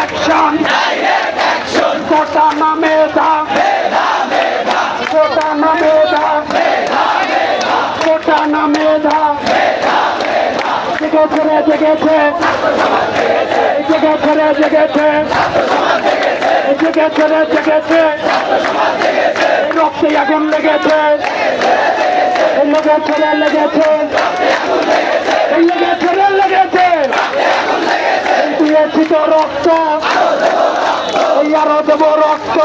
Action কোটা না মেধা কোটা না মেধা কোটা না মেধা জেগেছে রে জেগেছে জেগেছে রে জেগেছে জেগেছে রে জেগেছে রক্তে আগুন লেগেছে লেগেছে রে লেগেছে লেগেছে রে লেগেছে দিয়েছি তো রক্ত আরো দেবো রক্ত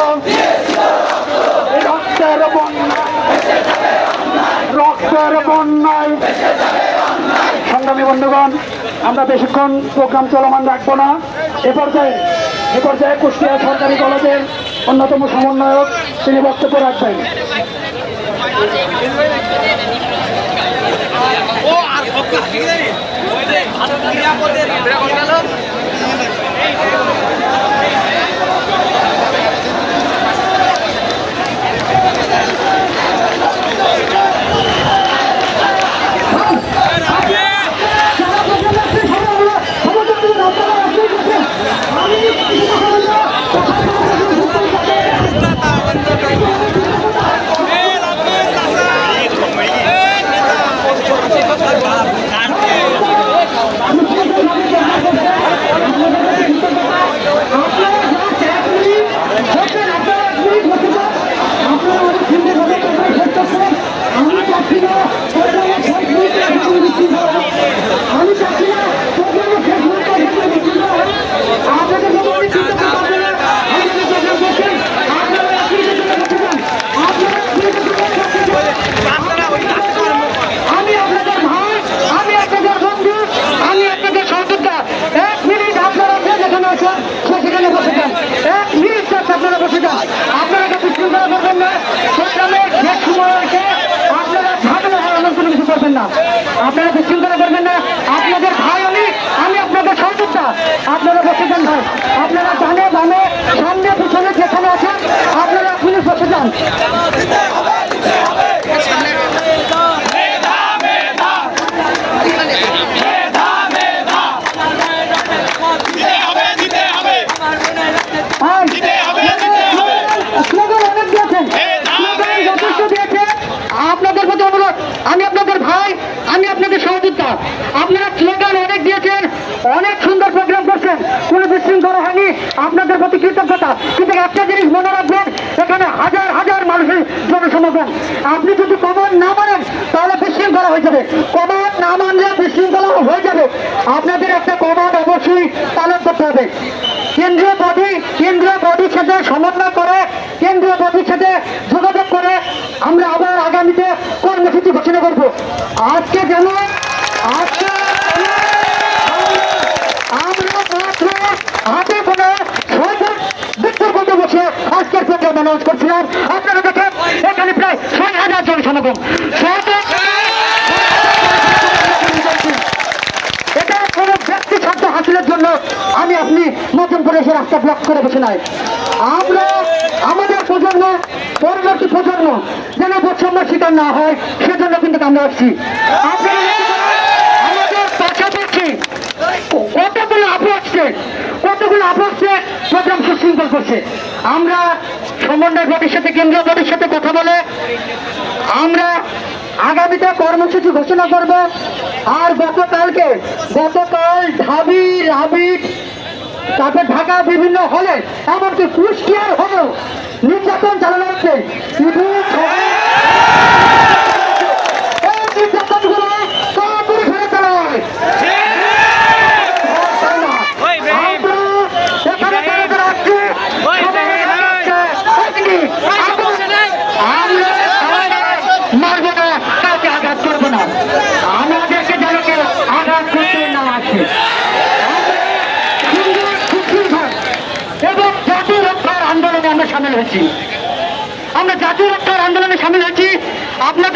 রক্তের বন্যায় রক্তের বন্যায়। সংগ্রামী বন্ধুগণ, আমরা বেশিক্ষণ প্রোগ্রাম চলমান রাখবো না। এ পর্যায়ে কুষ্টিয়া সরকারি কলেজের অন্যতম সমন্বয়ক তিনি বক্তব্য রাখবেন। আপনারা বিশৃঙ্খলা করবেন না। আপনাদের ভাই আমি আপনাদের সহযোদ্ধা। আপনারা বসে যান ভাই, আপনারা ডানে বামে সামনে পিছনে যেখানে আছেন আপনারা পুলিশ বসে যান। অনেক দিয়েছেন, যথেষ্ট দিয়েছেন। আপনাদের প্রতি অনুরোধ, আমি আপনাদের ভাই, আমি আপনাদের সহযোদ্ধা। আপনারা স্লোগান অনেক দিয়েছেন, অনেক সুন্দর প্রোগ্রাম করছেন, কোনো বিশৃঙ্খলা হয়নি, আপনাদের প্রতি কৃতজ্ঞতা। কিন্তু একটা জিনিস মনে রাখবেন, এখানে হাজার হাজার মানুষের জনসমাগম। আপনি যদি কমান না মানেন তাহলে বিশৃঙ্খলা হয়ে যাবে, কমান না মানলে বিশৃঙ্খলা হয়ে যাবে। আপনাদের একটা কমান অবশ্যই পালন করতে হবে। কেন্দ্রীয় বডির সাথে সমন্বয় করে, কেন্দ্রীয় বডির সাথে যোগাযোগ করে আমরা আবার আগামীতে কর্মসূচি ঘোষণা করব। আজকে যেন আমরা মাত্র হাতে কোনো বৃত্তের মধ্যে বসে আজকের প্রোগ্রাম অ্যানাউন্স করছিলাম। আপনারা দেখেন এখানে প্রায় ৬,০০০ জন সমাগম। এটা কোনো ব্যক্তি স্বার্থ হাসিলের জন্য আমি আপনি নতুন করে এসে রাস্তা ব্লক করে বসে নাই। আমরা আমাদের প্রজন্ম, পরবর্তী প্রজন্ম যেন বৈষম্যের শিকার না হয় সেজন্য কিন্তু আমরা আসছি। আমাদের পাশাপাশি কতগুলো আপসে প্রোগ্রাম সুশৃঙ্খল করছে। আমরা সমন্বয় বডির সাথে, কেন্দ্রীয় বডির সাথে কথা বলে আমরা আগামীতে কর্মসূচি ঘোষণা করব। আর গতকাল ঢাবি রাবিট, তারপর ঢাকা বিভিন্ন হলে, এমনকি কুষ্টিয়ার হলেও নির্যাতন চালানো হচ্ছে। নির্যাতনগুলো তাড়াতাড়ি ফেলে চালা হয়। মারবো না, কাউকে আঘাত করবো না, আমাদেরকে যেন কেউ আঘাত করতে না আসে। এবং জাতীয় রক্ষার আন্দোলনে আমরা সামিল হয়েছি। আপনাদের